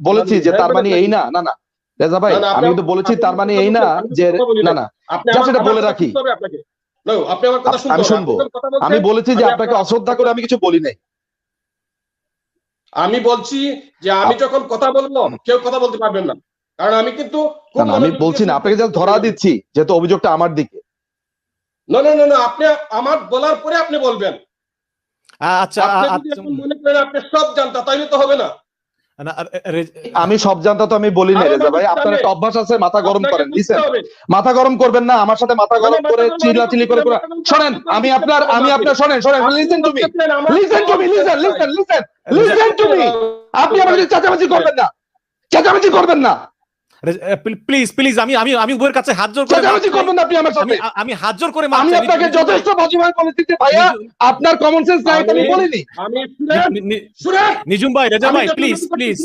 বলেছি যে তার মানে এই না, না না রেজা ভাই, আমি কিন্তু বলেছি তার মানে এই না যে না না, সেটা বলে রাখি, আমি শুনবো। আমি বলেছি যে আপনাকে অশ্রদ্ধা করে আমি কিছু বলি নাই। আমি বলছি যে আমি যখন কথা বলবো কেউ কথা বলতে পারবেন না, কারণ আমি কিন্তু আমি বলছি না, আপনাকে যা ধরা দিচ্ছি, যেহেতু অভিযোগটা আমার দিকে। না না না না, আপনি আমার বলার পরে আপনি বলবেন। আচ্ছা, আপনি যদি এখন মনে করেন আপনি সব জানতা, তাইলে তো হবে না। আমি সব জানতা তো আমি বলি না রেজা ভাই, আপনার একটা অভ্যাস আছে মাথা গরম করেন। লিসেন, মাথা গরম করবেন না আমার সাথে, মাথা গরম করে চিল্লাচিল্লি করে। শোনেন, আমি আপনার শোনেন, listen to me, listen to me, listen to me. আপনি আমার কাছে চেঁচামেচি করবেন না, চেঁচামেচি করবেন না প্লিজ প্লিজ, আমি উপরের কাছে হাত জোর করে চেঁচামেচি করবেন না আপনি আমার সাথে। আমি হাত জোর করে আমি আপনাকে যথেষ্ট ভাষায় বলে দিতে ভাইয়া, আপনার কমন সেন্স নাই আমি বলিনি। আমি নিঝুম ভাই, রেজা ভাই, প্লিজ প্লিজ।